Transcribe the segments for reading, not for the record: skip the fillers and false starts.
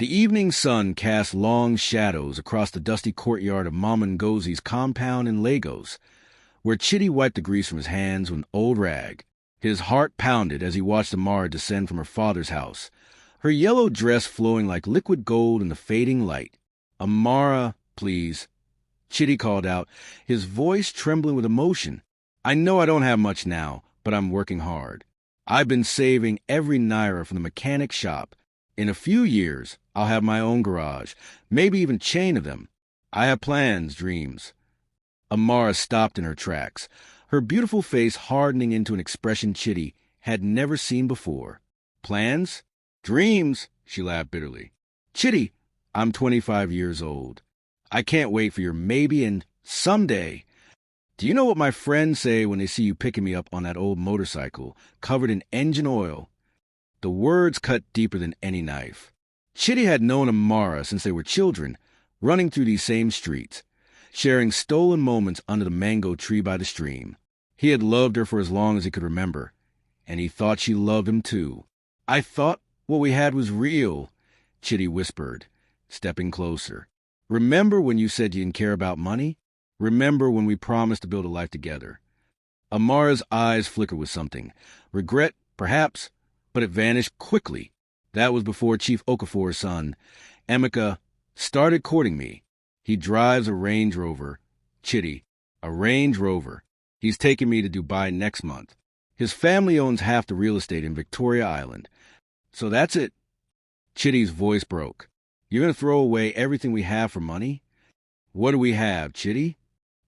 The evening sun cast long shadows across the dusty courtyard of Mama Ngozi's compound in Lagos, where Chitty wiped the grease from his hands with an old rag. His heart pounded as he watched Amara descend from her father's house, her yellow dress flowing like liquid gold in the fading light. "Amara, please," Chitty called out, his voice trembling with emotion. "I know I don't have much now, but I'm working hard. I've been saving every naira from the mechanic shop. In a few years, I'll have my own garage, maybe even a chain of them. I have plans, dreams." Amara stopped in her tracks, her beautiful face hardening into an expression Chitty had never seen before. "Plans? Dreams?" she laughed bitterly. "Chitty, I'm 25 years old. I can't wait for your maybe and someday. Do you know what my friends say when they see you picking me up on that old motorcycle, covered in engine oil?" The words cut deeper than any knife. Chitty had known Amara since they were children, running through these same streets, sharing stolen moments under the mango tree by the stream. He had loved her for as long as he could remember, and he thought she loved him too. "I thought what we had was real," Chitty whispered, stepping closer. "Remember when you said you didn't care about money? Remember when we promised to build a life together?" Amara's eyes flickered with something. Regret, perhaps, but it vanished quickly. "That was before Chief Okafor's son, Emeka, started courting me. He drives a Range Rover. Chitty, a Range Rover. He's taking me to Dubai next month. His family owns half the real estate in Victoria Island. So that's it." Chitty's voice broke. "You're going to throw away everything we have for money? What do we have, Chitty?"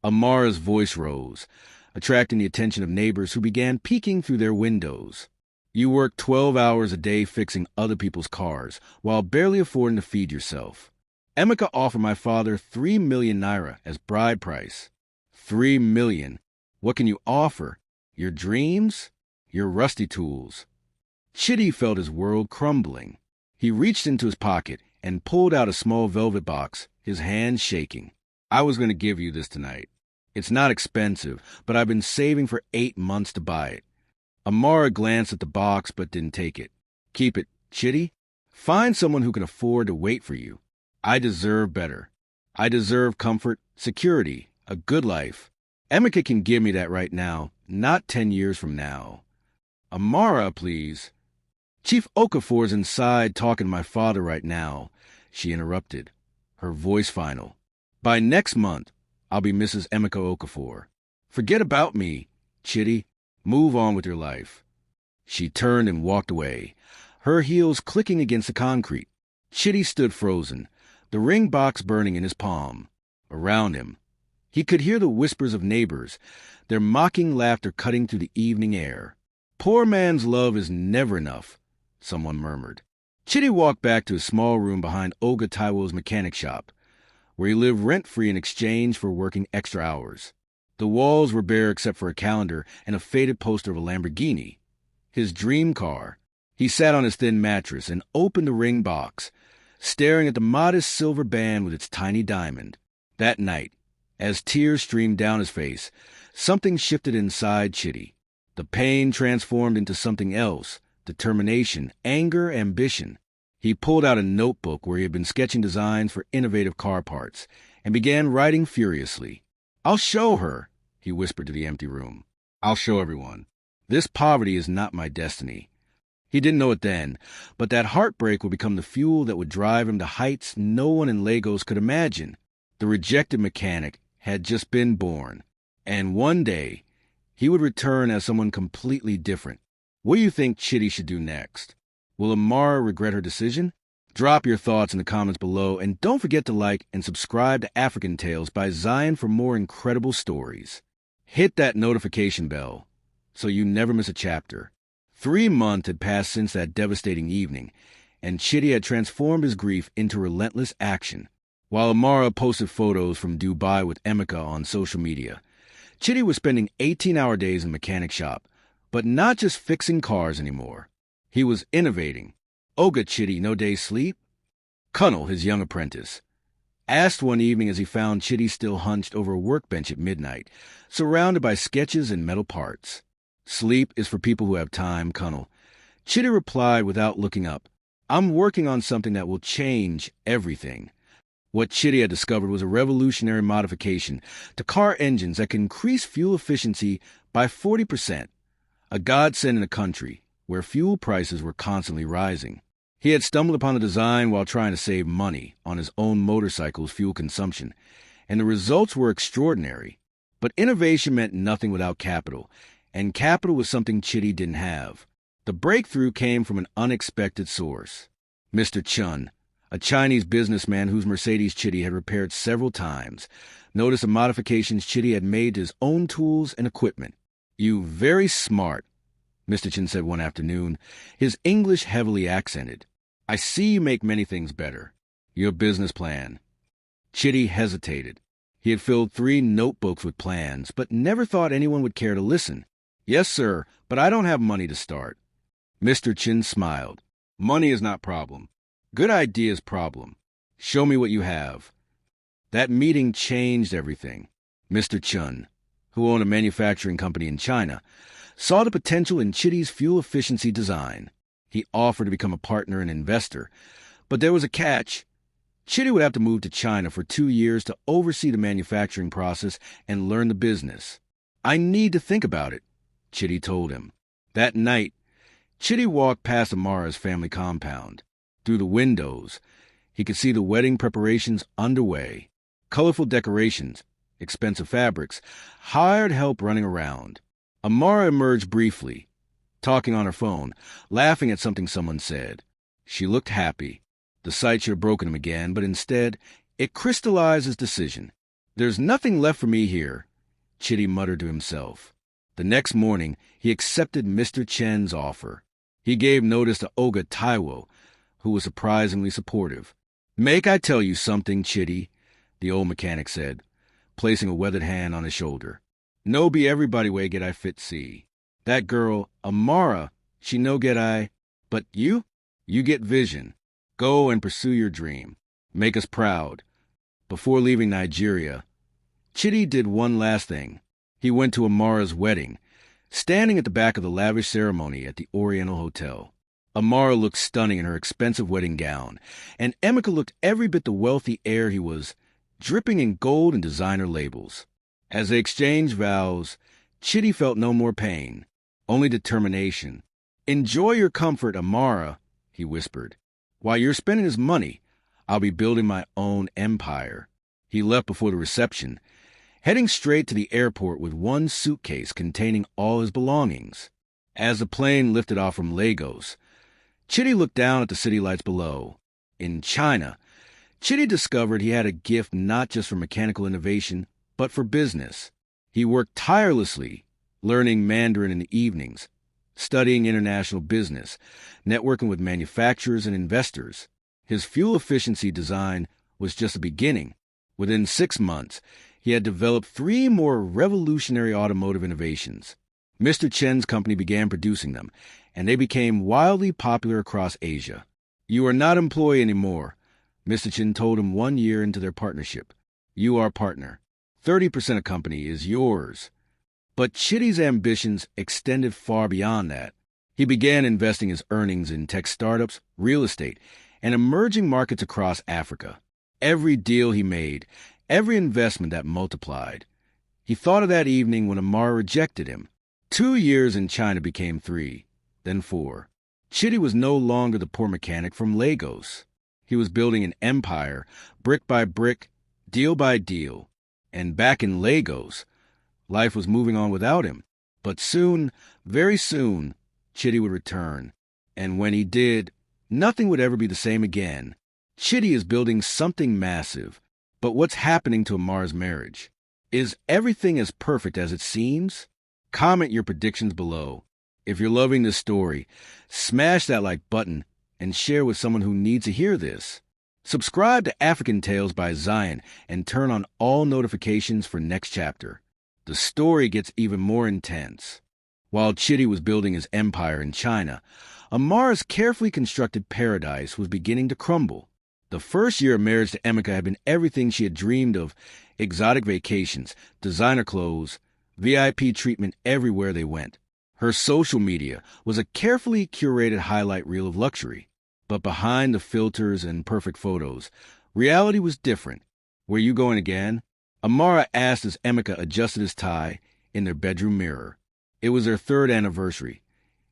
Amara's voice rose, attracting the attention of neighbors who began peeking through their windows. "You work 12 hours a day fixing other people's cars, while barely affording to feed yourself. Emeka offered my father 3 million naira as bride price. 3 million. What can you offer? Your dreams? Your rusty tools?" Chitty felt his world crumbling. He reached into his pocket and pulled out a small velvet box, his hands shaking. "I was going to give you this tonight. It's not expensive, but I've been saving for 8 months to buy it." Amara glanced at the box but didn't take it. "Keep it, Chitty. Find someone who can afford to wait for you. I deserve better. I deserve comfort, security, a good life. Emeka can give me that right now, not 10 years from now." "Amara, please." "Chief Okafor's inside talking to my father right now," she interrupted, her voice final. "By next month, I'll be Mrs. Emeka Okafor. Forget about me, Chitty. Move on with your life." She turned and walked away, her heels clicking against the concrete. Chitty stood frozen, the ring box burning in his palm. Around him, he could hear the whispers of neighbors, their mocking laughter cutting through the evening air. "Poor man's love is never enough," someone murmured. Chitty walked back to his small room behind Oga Taiwo's mechanic shop, where he lived rent-free in exchange for working extra hours. The walls were bare except for a calendar and a faded poster of a Lamborghini, his dream car. He sat on his thin mattress and opened the ring box, staring at the modest silver band with its tiny diamond. That night, as tears streamed down his face, something shifted inside Chitty. The pain transformed into something else, determination, anger, ambition. He pulled out a notebook where he had been sketching designs for innovative car parts and began writing furiously. "I'll show her," he whispered to the empty room. "I'll show everyone. This poverty is not my destiny." He didn't know it then, but that heartbreak would become the fuel that would drive him to heights no one in Lagos could imagine. The rejected mechanic had just been born, and one day he would return as someone completely different. What do you think Chitty should do next? Will Amara regret her decision? Drop your thoughts in the comments below, and don't forget to like and subscribe to AfricanTales by Zion for more incredible stories. Hit that notification bell so you never miss a chapter. 3 months had passed since that devastating evening, and Chitty had transformed his grief into relentless action. While Amara posted photos from Dubai with Emeka on social media, Chitty was spending 18-hour days in the mechanic shop, but not just fixing cars anymore. He was innovating. Oga Chitty no day sleep? Cunnel, his young apprentice, asked one evening as he found Chitty still hunched over a workbench at midnight, surrounded by sketches and metal parts. "Sleep is for people who have time, Cunnel." Chitty replied without looking up, I'm working on something that will change everything. What Chitty had discovered was a revolutionary modification to car engines that can increase fuel efficiency by 40%, a godsend in a country where fuel prices were constantly rising. He had stumbled upon the design while trying to save money on his own motorcycle's fuel consumption, and the results were extraordinary. But innovation meant nothing without capital, and capital was something Chitty didn't have. The breakthrough came from an unexpected source. Mr. Chun, a Chinese businessman whose Mercedes Chitty had repaired several times, noticed the modifications Chitty had made to his own tools and equipment. "You very smart," Mr. Chun said one afternoon, his English heavily accented. "I see you make many things better. Your business plan." Chitty hesitated. He had filled 3 notebooks with plans, but never thought anyone would care to listen. "Yes, sir, but I don't have money to start." Mr. Chin smiled. "Money is not problem. Good idea is problem. Show me what you have." That meeting changed everything. Mr. Chun, who owned a manufacturing company in China, saw the potential in Chitty's fuel efficiency design. He offered to become a partner and investor, but there was a catch. Chitty would have to move to China for 2 years to oversee the manufacturing process and learn the business. "I need to think about it," Chitty told him. That night, Chitty walked past Amara's family compound. Through the windows, he could see the wedding preparations underway. Colorful decorations, expensive fabrics, hired help running around. Amara emerged briefly, talking on her phone, laughing at something someone said. She looked happy. The sight should have broken him again, but instead, it crystallized his decision. "There's nothing left for me here," Chitty muttered to himself. The next morning, he accepted Mr. Chen's offer. He gave notice to Oga Taiwo, who was surprisingly supportive. "Make I tell you something, Chitty," the old mechanic said, placing a weathered hand on his shoulder. "No be everybody way get I fit see. That girl, Amara, she no get I, but you get vision. Go and pursue your dream. Make us proud." Before leaving Nigeria, Chitty did one last thing. He went to Amara's wedding, standing at the back of the lavish ceremony at the Oriental Hotel. Amara looked stunning in her expensive wedding gown, and Emeka looked every bit the wealthy heir he was, dripping in gold and designer labels. As they exchanged vows, Chitty felt no more pain, only determination. "Enjoy your comfort, Amara," he whispered. "While you're spending his money, I'll be building my own empire." He left before the reception, heading straight to the airport with one suitcase containing all his belongings. As the plane lifted off from Lagos, Chitty looked down at the city lights below. In China, Chitty discovered he had a gift not just for mechanical innovation, but for business. He worked tirelessly, learning Mandarin in the evenings, studying international business, networking with manufacturers and investors. His fuel efficiency design was just the beginning. Within 6 months, he had developed 3 more revolutionary automotive innovations. Mr. Chen's company began producing them, and they became wildly popular across Asia. "You are not employee anymore," Mr. Chen told him 1 year into their partnership. "You are partner. 30% of company is yours." But Chitty's ambitions extended far beyond that. He began investing his earnings in tech startups, real estate, and emerging markets across Africa. Every deal he made, every investment that multiplied. He thought of that evening when Amara rejected him. 2 years in China became 3, then 4. Chitty was no longer the poor mechanic from Lagos. He was building an empire, brick by brick, deal by deal. And back in Lagos, life was moving on without him. But soon, very soon, Chitty would return. And when he did, nothing would ever be the same again. Chitty is building something massive. But what's happening to Amara's marriage? Is everything as perfect as it seems? Comment your predictions below. If you're loving this story, smash that like button and share with someone who needs to hear this. Subscribe to African Tales by Zion and turn on all notifications for next chapter. The story gets even more intense. While Chitty was building his empire in China, Amara's carefully constructed paradise was beginning to crumble. The first year of marriage to Emeka had been everything she had dreamed of: exotic vacations, designer clothes, VIP treatment everywhere they went. Her social media was a carefully curated highlight reel of luxury. But behind the filters and perfect photos, reality was different. Were you going again? Amara asked as Emeka adjusted his tie in their bedroom mirror. It was their 3rd anniversary,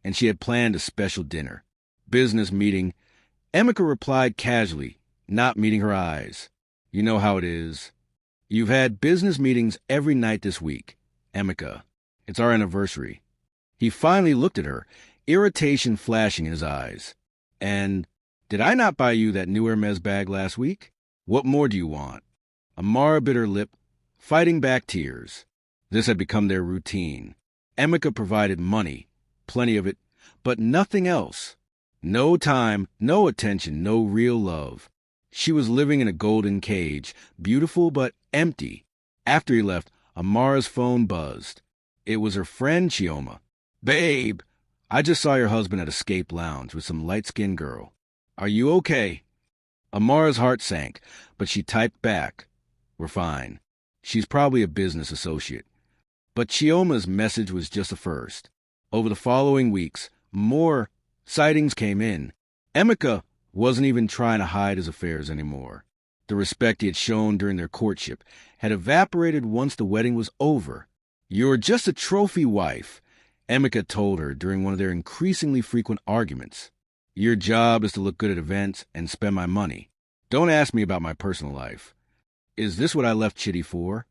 and she had planned a special dinner. Business meeting. Emeka replied casually, not meeting her eyes. You know how it is. You've had business meetings every night this week. Emeka, it's our anniversary. He finally looked at her, irritation flashing in his eyes. And did I not buy you that new Hermes bag last week? What more do you want? Amara bit her lip, fighting back tears. This had become their routine. Emeka provided money, plenty of it, but nothing else. No time, no attention, no real love. She was living in a golden cage, beautiful but empty. After he left, Amara's phone buzzed. It was her friend Chioma. Babe, I just saw your husband at Escape Lounge with some light-skinned girl. Are you okay? Amara's heart sank, but she typed back. We're fine. She's probably a business associate. But Chioma's message was just a first. Over the following weeks, more sightings came in. Emeka wasn't even trying to hide his affairs anymore. The respect he had shown during their courtship had evaporated once the wedding was over. You're just a trophy wife, Emeka told her during one of their increasingly frequent arguments. Your job is to look good at events and spend my money. Don't ask me about my personal life. Is this what I left Chitty for?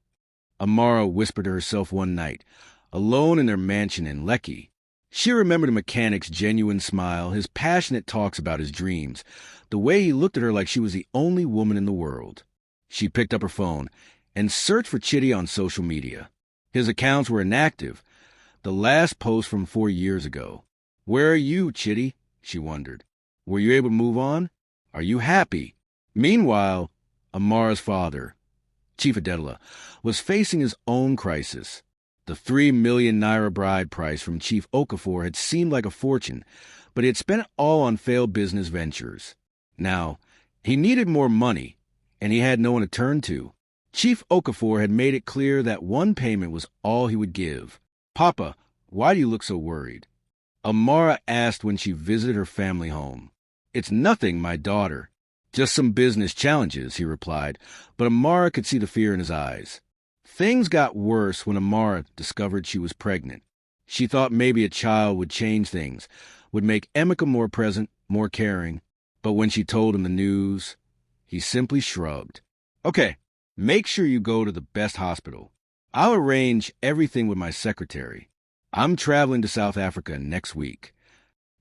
Amara whispered to herself one night, alone in their mansion in Lekki. She remembered a mechanic's genuine smile, his passionate talks about his dreams, the way he looked at her like she was the only woman in the world. She picked up her phone and searched for Chitty on social media. His accounts were inactive, the last post from 4 years ago. Where are you, Chitty? She wondered. Were you able to move on? Are you happy? Meanwhile, Amara's father, Chief Adela, was facing his own crisis. The 3 million naira bride price from Chief Okafor had seemed like a fortune, but he had spent it all on failed business ventures. Now, he needed more money, and he had no one to turn to. Chief Okafor had made it clear that one payment was all he would give. Papa, why do you look so worried? Amara asked when she visited her family home. It's nothing, my daughter. Just some business challenges, he replied, but Amara could see the fear in his eyes. Things got worse when Amara discovered she was pregnant. She thought maybe a child would change things, would make Emeka more present, more caring. But when she told him the news, he simply shrugged. Okay, make sure you go to the best hospital. I'll arrange everything with my secretary. I'm traveling to South Africa next week.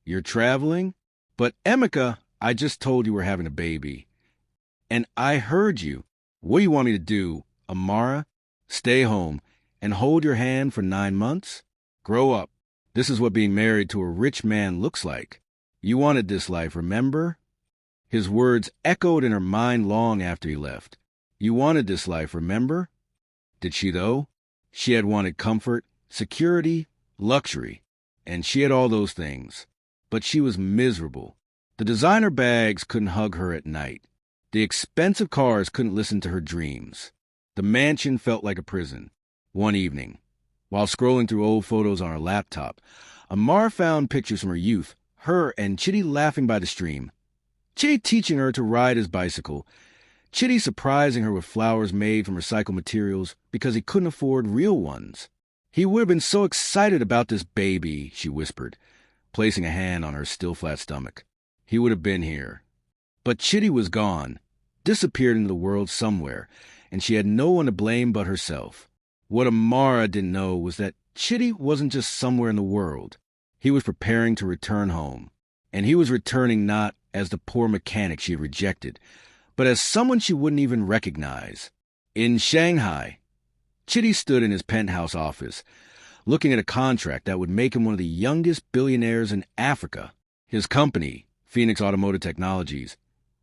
You're traveling? But Emeka, I just told you we're having a baby. And I heard you. What do you want me to do, Amara? Stay home and hold your hand for 9 months? Grow up. This is what being married to a rich man looks like. You wanted this life, remember? His words echoed in her mind long after he left. You wanted this life, remember? Did she, though? She had wanted comfort, security, luxury, and she had all those things. But she was miserable. The designer bags couldn't hug her at night. The expensive cars couldn't listen to her dreams. The mansion felt like a prison. One evening, while scrolling through old photos on her laptop, Amara found pictures from her youth, her and Chitty laughing by the stream. Chitty teaching her to ride his bicycle, Chitty surprising her with flowers made from recycled materials because he couldn't afford real ones. He would have been so excited about this baby, she whispered, placing a hand on her still flat stomach. He would have been here. But Chitty was gone, disappeared into the world somewhere, and she had no one to blame but herself. What Amara didn't know was that Chitty wasn't just somewhere in the world. He was preparing to return home. And he was returning not as the poor mechanic she had rejected, but as someone she wouldn't even recognize. In Shanghai, Chitty stood in his penthouse office, looking at a contract that would make him one of the youngest billionaires in Africa. His company, Phoenix Automotive Technologies,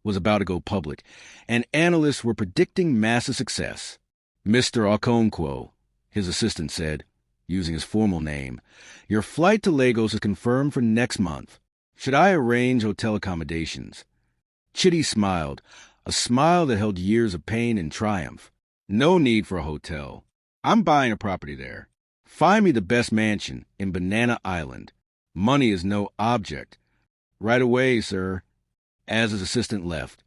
was about to go public, and analysts were predicting massive success. Mr. Okonkwo, his assistant said, using his formal name, your flight to Lagos is confirmed for next month. Should I arrange hotel accommodations? Chitty smiled, a smile that held years of pain and triumph. No need for a hotel. I'm buying a property there. Find me the best mansion in Banana Island. Money is no object. Right away, sir. As his assistant left,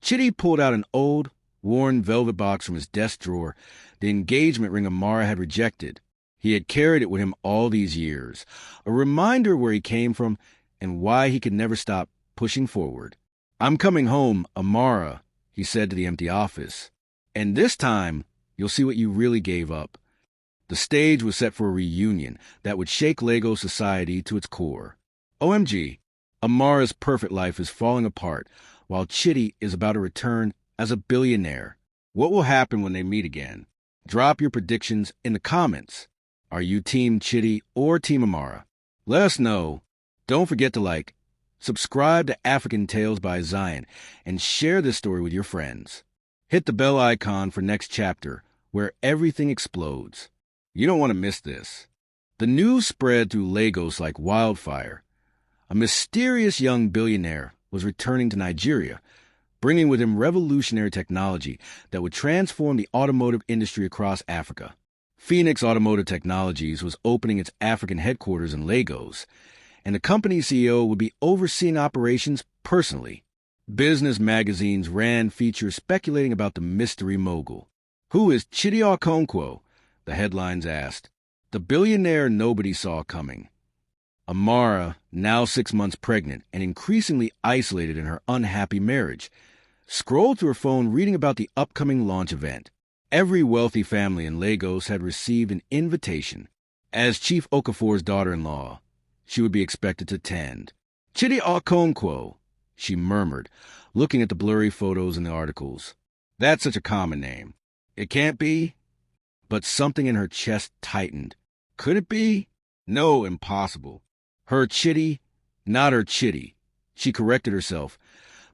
Chitty pulled out an old, worn velvet box from his desk drawer, the engagement ring Amara had rejected. He had carried it with him all these years, a reminder where he came from and why he could never stop pushing forward. "I'm coming home, Amara," he said to the empty office. "And this time, you'll see what you really gave up." The stage was set for a reunion that would shake Lego society to its core. OMG, Amara's perfect life is falling apart, while Chitty is about to return as a billionaire. What will happen when they meet again? Drop your predictions in the comments. Are you Team Chitty or Team Amara? Let us know. Don't forget to subscribe to African Tales by Zion, and share this story with your friends. Hit the bell icon for next chapter, where everything explodes. You don't want to miss this. The news spread through Lagos like wildfire. A mysterious young billionaire was returning to Nigeria, bringing with him revolutionary technology that would transform the automotive industry across Africa. Phoenix Automotive Technologies was opening its African headquarters in Lagos, and the company's CEO would be overseeing operations personally. Business magazines ran features speculating about the mystery mogul. "Who is Chitty Okonkwo?" the headlines asked. The billionaire nobody saw coming. Amara, now 6 months pregnant and increasingly isolated in her unhappy marriage, scrolled through her phone reading about the upcoming launch event. Every wealthy family in Lagos had received an invitation. As Chief Okafor's daughter-in-law, she would be expected to attend. "Chitty Okonkwo," she murmured, looking at the blurry photos in the articles. That's such a common name. It can't be? But something in her chest tightened. Could it be? No, impossible. Her Chitty, not her Chitty. She corrected herself.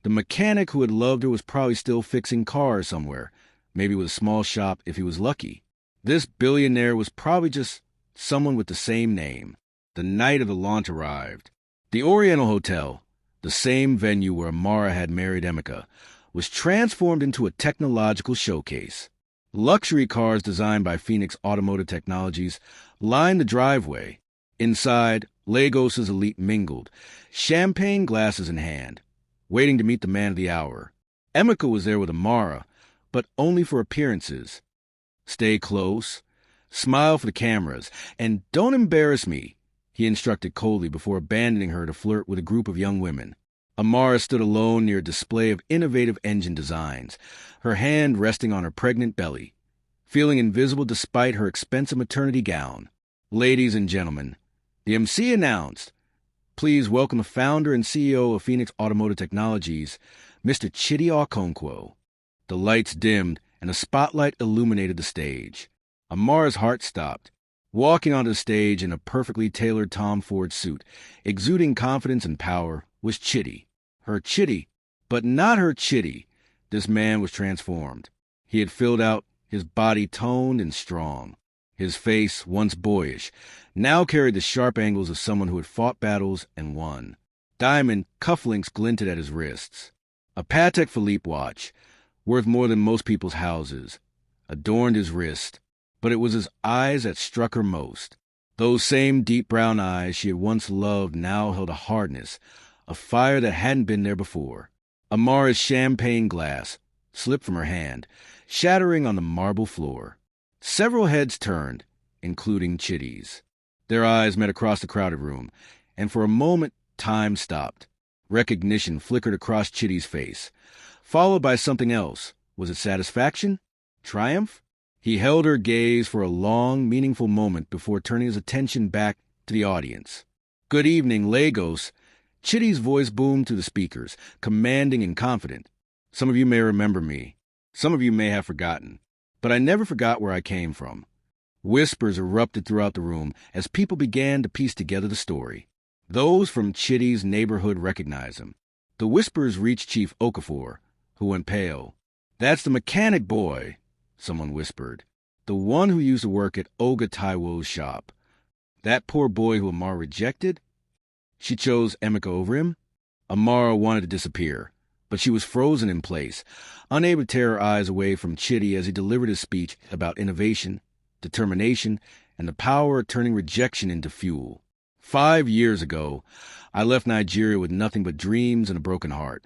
The mechanic who had loved her was probably still fixing cars somewhere, maybe with a small shop if he was lucky. This billionaire was probably just someone with the same name. The night of the launch arrived. The Oriental Hotel, the same venue where Amara had married Emeka, was transformed into a technological showcase. Luxury cars designed by Phoenix Automotive Technologies lined the driveway. Inside, Lagos's elite mingled, champagne glasses in hand, waiting to meet the man of the hour. Emeka was there with Amara, but only for appearances. Stay close, smile for the cameras, and don't embarrass me, he instructed coldly before abandoning her to flirt with a group of young women. Amara stood alone near a display of innovative engine designs, her hand resting on her pregnant belly, feeling invisible despite her expensive maternity gown. Ladies and gentlemen, the MC announced, please welcome the founder and CEO of Phoenix Automotive Technologies, Mr. Chitty Okonkwo. The lights dimmed and a spotlight illuminated the stage. Amara's heart stopped. Walking onto the stage in a perfectly tailored Tom Ford suit, exuding confidence and power, was Chitty. Her Chitty, but not her Chitty. This man was transformed. He had filled out, his body toned and strong. His face, once boyish, now carried the sharp angles of someone who had fought battles and won. Diamond cufflinks glinted at his wrists. A Patek Philippe watch, worth more than most people's houses, adorned his wrist, but it was his eyes that struck her most. Those same deep brown eyes she had once loved now held a hardness, a fire that hadn't been there before. Amara's champagne glass slipped from her hand, shattering on the marble floor. Several heads turned, including Chitty's. Their eyes met across the crowded room, and for a moment time stopped. Recognition flickered across Chitty's face, followed by something else. Was it satisfaction? Triumph? He held her gaze for a long, meaningful moment before turning his attention back to the audience. Good evening, Lagos. Chitty's voice boomed through the speakers, commanding and confident. Some of you may remember me. Some of you may have forgotten. But I never forgot where I came from. Whispers erupted throughout the room as people began to piece together the story. Those from Chitty's neighborhood recognized him. The whispers reached Chief Okafor, who went pale. That's the mechanic boy, someone whispered. The one who used to work at Oga Taiwo's shop. That poor boy who Amara rejected? She chose Emeka over him? Amara wanted to disappear, but she was frozen in place, unable to tear her eyes away from Chitty as he delivered his speech about innovation, determination, and the power of turning rejection into fuel. 5 years ago, I left Nigeria with nothing but dreams and a broken heart.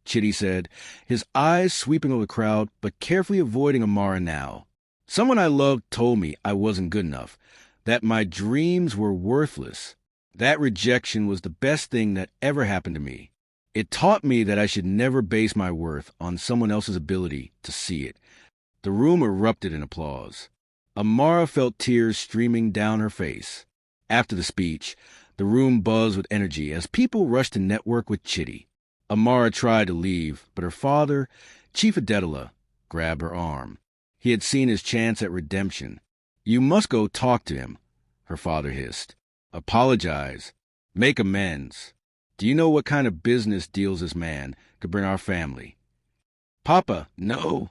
Chitty said, his eyes sweeping over the crowd but carefully avoiding Amara now. Someone I loved told me I wasn't good enough, that my dreams were worthless. That rejection was the best thing that ever happened to me. It taught me that I should never base my worth on someone else's ability to see it. The room erupted in applause. Amara felt tears streaming down her face. After the speech, the room buzzed with energy as people rushed to network with Chitty. Amara tried to leave, but her father, Chief Adetola, grabbed her arm. He had seen his chance at redemption. "You must go talk to him," her father hissed. "Apologize. Make amends. Do you know what kind of business deals this man could bring our family?" "Papa, no."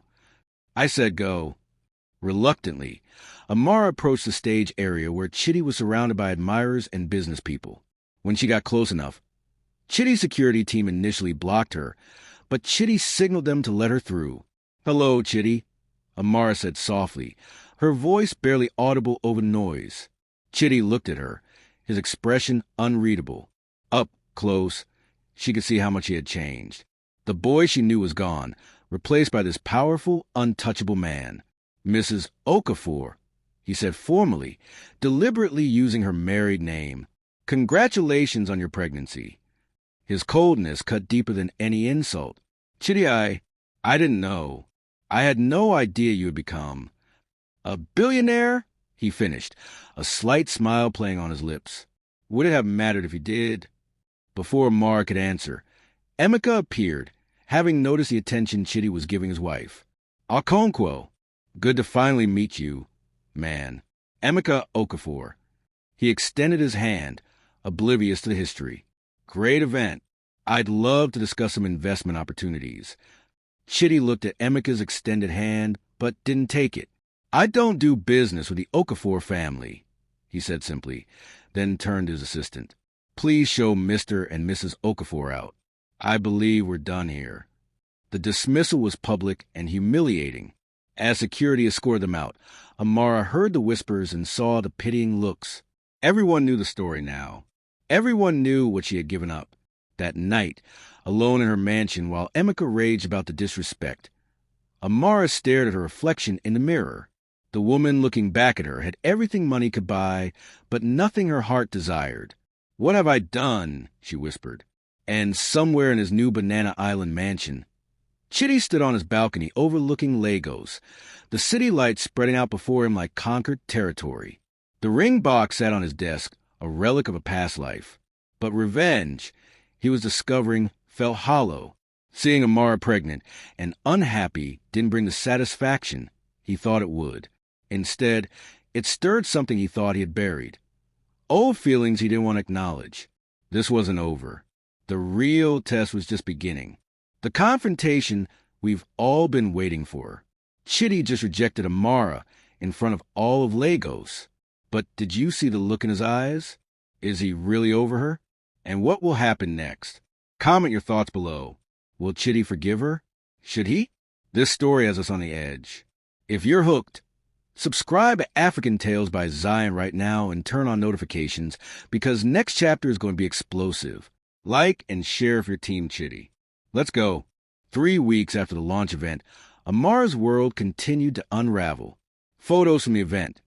"I said go." Reluctantly, Amara approached the stage area where Chitty was surrounded by admirers and business people. When she got close enough, Chitty's security team initially blocked her, but Chitty signaled them to let her through. "Hello, Chitty," Amara said softly, her voice barely audible over the noise. Chitty looked at her, his expression unreadable. Up close, she could see how much he had changed. The boy she knew was gone, replaced by this powerful, untouchable man. "Mrs. Okafor," he said formally, deliberately using her married name. "Congratulations on your pregnancy." His coldness cut deeper than any insult. "Chitty, I didn't know. I had no idea you had become a billionaire," he finished, a slight smile playing on his lips. "Would it have mattered if you did?" Before Amara could answer, Emeka appeared, having noticed the attention Chitty was giving his wife. "Okonkwo, good to finally meet you, man. Emeka Okafor." He extended his hand, oblivious to the history. "Great event. I'd love to discuss some investment opportunities." Chitty looked at Emeka's extended hand, but didn't take it. "I don't do business with the Okafor family," he said simply, then turned to his assistant. "Please show Mr. and Mrs. Okafor out. I believe we're done here." The dismissal was public and humiliating. As security escorted them out, Amara heard the whispers and saw the pitying looks. Everyone knew the story now. Everyone knew what she had given up. That night, alone in her mansion while Emeka raged about the disrespect, Amara stared at her reflection in the mirror. The woman looking back at her had everything money could buy, but nothing her heart desired. "What have I done?" she whispered. And somewhere in his new Banana Island mansion, Chitty stood on his balcony overlooking Lagos, the city lights spreading out before him like conquered territory. The ring box sat on his desk, a relic of a past life. But revenge, he was discovering, felt hollow. Seeing Amara pregnant and unhappy didn't bring the satisfaction he thought it would. Instead, it stirred something he thought he had buried. Old feelings he didn't want to acknowledge. This wasn't over. The real test was just beginning. The confrontation we've all been waiting for. Chitty just rejected Amara in front of all of Lagos. But did you see the look in his eyes? Is he really over her? And what will happen next? Comment your thoughts below. Will Chitty forgive her? Should he? This story has us on the edge. If you're hooked, subscribe to AfricanTales by Zion right now and turn on notifications because next chapter is going to be explosive. Like and share if you're Team Chitty. Let's go. 3 weeks after the launch event, Amara's world continued to unravel. Photos from the event,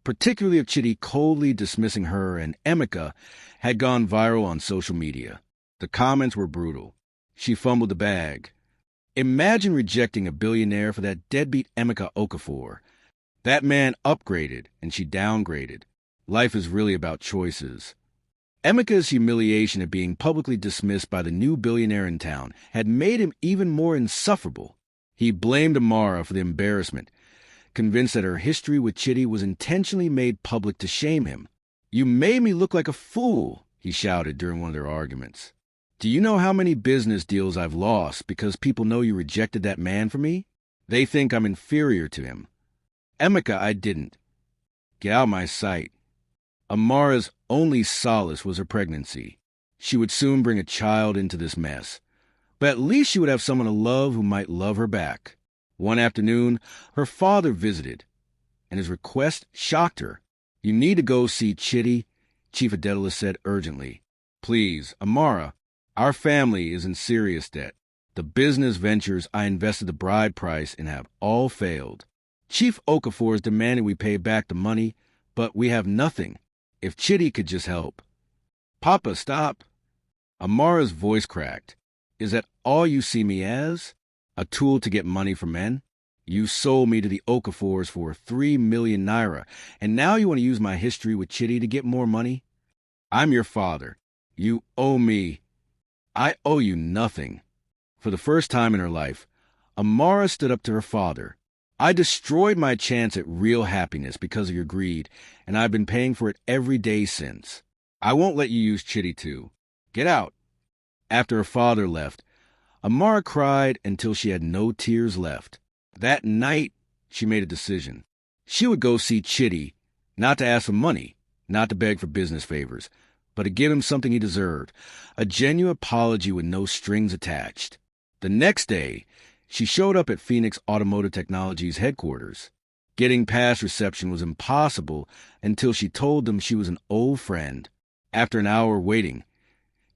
particularly of Chitty coldly dismissing her and Emeka, had gone viral on social media. The comments were brutal. She fumbled the bag. Imagine rejecting a billionaire for that deadbeat Emeka Okafor. That man upgraded and she downgraded. Life is really about choices. Emeka's humiliation at being publicly dismissed by the new billionaire in town had made him even more insufferable. He blamed Amara for the embarrassment, convinced that her history with Chitty was intentionally made public to shame him. "You made me look like a fool," he shouted during one of their arguments. "Do you know how many business deals I've lost because people know you rejected that man for me? They think I'm inferior to him. Emeka, I didn't. Get out of my sight." Amara's only solace was her pregnancy. She would soon bring a child into this mess. But at least she would have someone to love who might love her back. One afternoon, her father visited, and his request shocked her. "You need to go see Chitty," Chief Adetola said urgently. "Please, Amara, our family is in serious debt." The business ventures I invested the bride price in have all failed. Chief Okafor is demanding we pay back the money, but we have nothing. If Chitty could just help. Papa, stop. Amara's voice cracked. Is that all you see me as? A tool to get money from men? You sold me to the Okafors for 3 million naira, and now you want to use my history with Chitty to get more money? I'm your father. You owe me. I owe you nothing. For the first time in her life, Amara stood up to her father. I destroyed my chance at real happiness because of your greed, and I've been paying for it every day since. I won't let you use Chitty too. Get out. After her father left, Amara cried until she had no tears left. That night, she made a decision. She would go see Chitty, not to ask for money, not to beg for business favors, but to give him something he deserved, a genuine apology with no strings attached. The next day, she showed up at Phoenix Automotive Technologies headquarters. Getting past reception was impossible until she told them she was an old friend. After an hour waiting,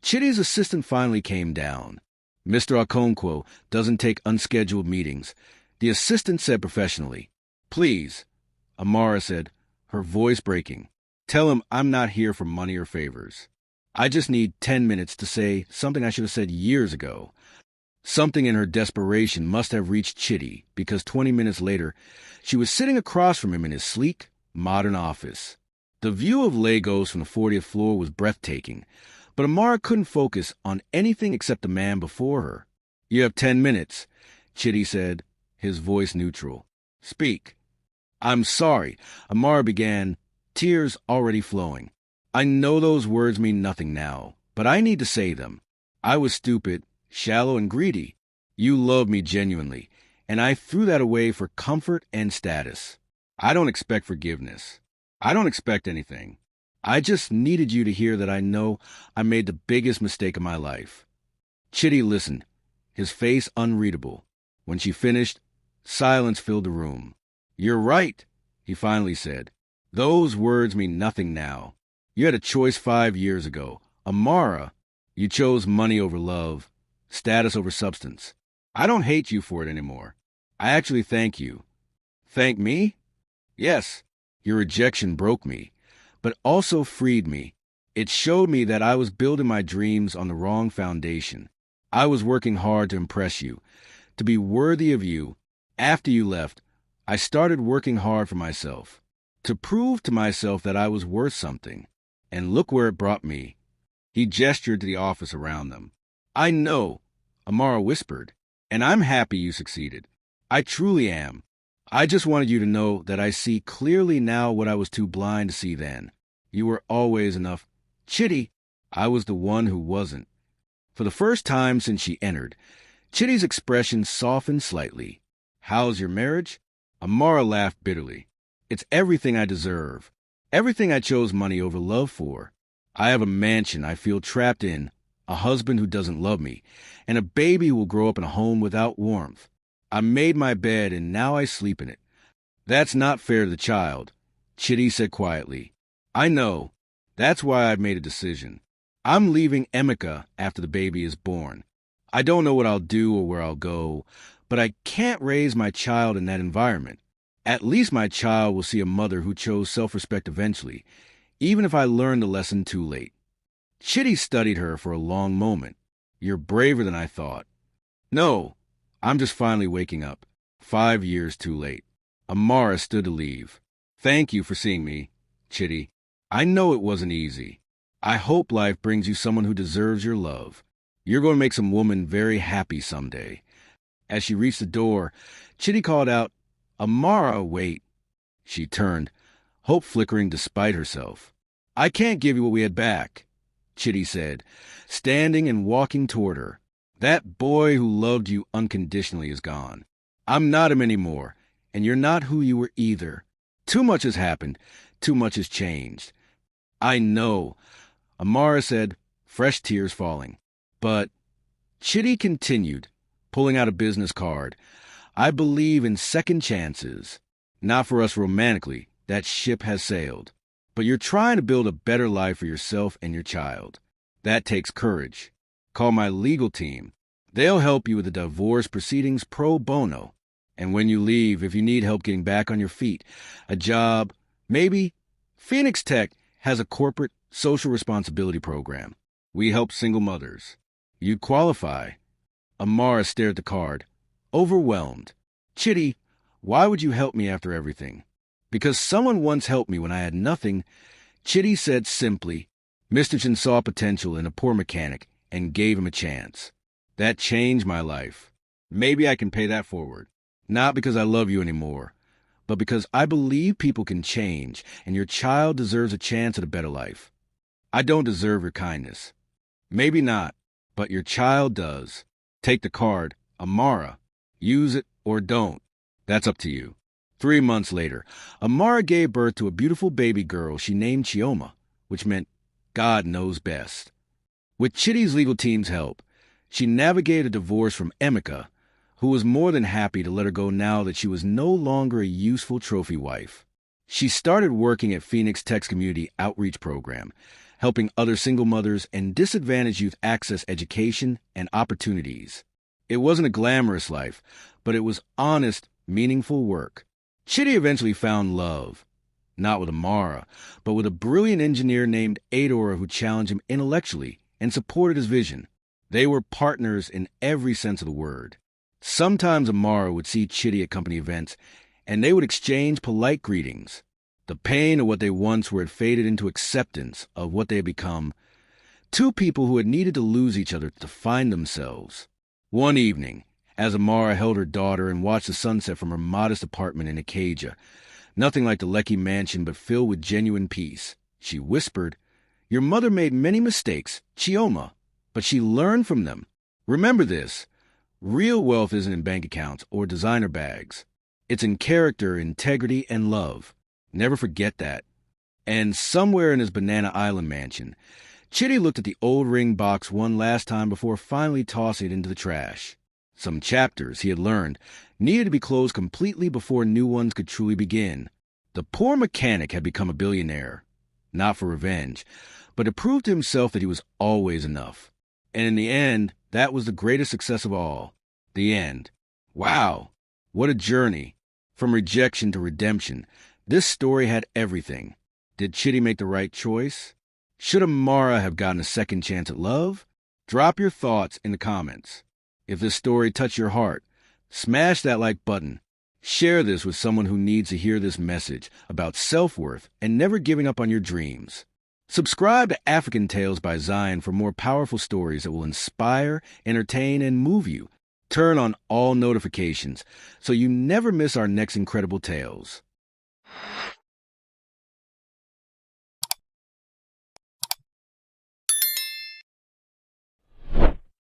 Chitty's assistant finally came down. Mr. Okonkwo doesn't take unscheduled meetings. The assistant said professionally, Please, Amara said, her voice breaking. Tell him I'm not here for money or favors. I just need 10 minutes to say something I should have said years ago. Something in her desperation must have reached Chitty, because 20 minutes later, she was sitting across from him in his sleek, modern office. The view of Lagos from the 40th floor was breathtaking, but Amara couldn't focus on anything except the man before her. You have 10 minutes, Chitty said, his voice neutral. Speak. I'm sorry, Amara began, tears already flowing. I know those words mean nothing now, but I need to say them. I was stupid, shallow, and greedy. You loved me genuinely, and I threw that away for comfort and status. I don't expect forgiveness. I don't expect anything. I just needed you to hear that I know I made the biggest mistake of my life. Chitty listened, his face unreadable. When she finished, silence filled the room. You're right, he finally said. Those words mean nothing now. You had a choice 5 years ago. Amara, you chose money over love, status over substance. I don't hate you for it anymore. I actually thank you. Thank me? Yes, your rejection broke me, but also freed me. It showed me that I was building my dreams on the wrong foundation. I was working hard to impress you, to be worthy of you. After you left, I started working hard for myself, to prove to myself that I was worth something. And look where it brought me. He gestured to the office around them. I know, Amara whispered, and I'm happy you succeeded. I truly am. I just wanted you to know that I see clearly now what I was too blind to see then. You were always enough. Chitty, I was the one who wasn't. For the first time since she entered, Chitty's expression softened slightly. How's your marriage? Amara laughed bitterly. It's everything I deserve. Everything I chose money over love for. I have a mansion I feel trapped in, a husband who doesn't love me, and a baby who will grow up in a home without warmth. I made my bed and now I sleep in it. That's not fair to the child, Chitty said quietly. I know. That's why I've made a decision. I'm leaving Emeka after the baby is born. I don't know what I'll do or where I'll go, but I can't raise my child in that environment. At least my child will see a mother who chose self-respect eventually, even if I learned the lesson too late. Chitty studied her for a long moment. You're braver than I thought. No, I'm just finally waking up. 5 years too late. Amara stood to leave. Thank you for seeing me, Chitty. I know it wasn't easy. I hope life brings you someone who deserves your love. You're going to make some woman very happy someday. As she reached the door, Chitty called out, Amara, wait. She turned, hope flickering despite herself. I can't give you what we had back, Chitty said, standing and walking toward her. That boy who loved you unconditionally is gone. I'm not him anymore, and you're not who you were either. Too much has happened. Too much has changed. I know, Amara said, fresh tears falling. But Chitty continued, pulling out a business card. I believe in second chances. Not for us romantically, that ship has sailed. But you're trying to build a better life for yourself and your child. That takes courage. Call my legal team. They'll help you with the divorce proceedings pro bono. And when you leave, if you need help getting back on your feet, a job, maybe, Phoenix Tech has a corporate social responsibility program. We help single mothers. You qualify. Amara stared at the card, overwhelmed. Chitty, why would you help me after everything? Because someone once helped me when I had nothing. Chitty said simply. Mr. Chin saw potential in a poor mechanic and gave him a chance. That changed my life. Maybe I can pay that forward. Not because I love you anymore, but because I believe people can change and your child deserves a chance at a better life. I don't deserve your kindness. Maybe not, but your child does. Take the card, Amara. Use it or don't. That's up to you. 3 months later, Amara gave birth to a beautiful baby girl she named Chioma, which meant God knows best. With Chitty's legal team's help, she navigated a divorce from Emeka, who was more than happy to let her go now that she was no longer a useful trophy wife. She started working at Phoenix Tech's community outreach program, helping other single mothers and disadvantaged youth access education and opportunities. It wasn't a glamorous life, but it was honest, meaningful work. Chitty eventually found love, not with Amara, but with a brilliant engineer named Adora who challenged him intellectually and supported his vision. They were partners in every sense of the word. Sometimes Amara would see Chitty at company events, and they would exchange polite greetings. The pain of what they once were had faded into acceptance of what they had become. Two people who had needed to lose each other to find themselves. One evening, as Amara held her daughter and watched the sunset from her modest apartment in Acadia, nothing like the Lekki mansion but filled with genuine peace, she whispered, "Your mother made many mistakes, Chioma, but she learned from them. Remember this. Real wealth isn't in bank accounts or designer bags. It's in character, integrity, and love. Never forget that." And somewhere in his Banana Island mansion, Chitty looked at the old ring box one last time before finally tossing it into the trash. Some chapters, he had learned, needed to be closed completely before new ones could truly begin. The poor mechanic had become a billionaire, not for revenge, but to prove to himself that he was always enough. And in the end, that was the greatest success of all. The end. Wow, what a journey. From rejection to redemption, this story had everything. Did Chitty make the right choice? Should Amara have gotten a second chance at love? Drop your thoughts in the comments. If this story touched your heart, smash that like button. Share this with someone who needs to hear this message about self-worth and never giving up on your dreams. Subscribe to African Tales by Zion for more powerful stories that will inspire, entertain, and move you. Turn on all notifications so you never miss our next incredible tales.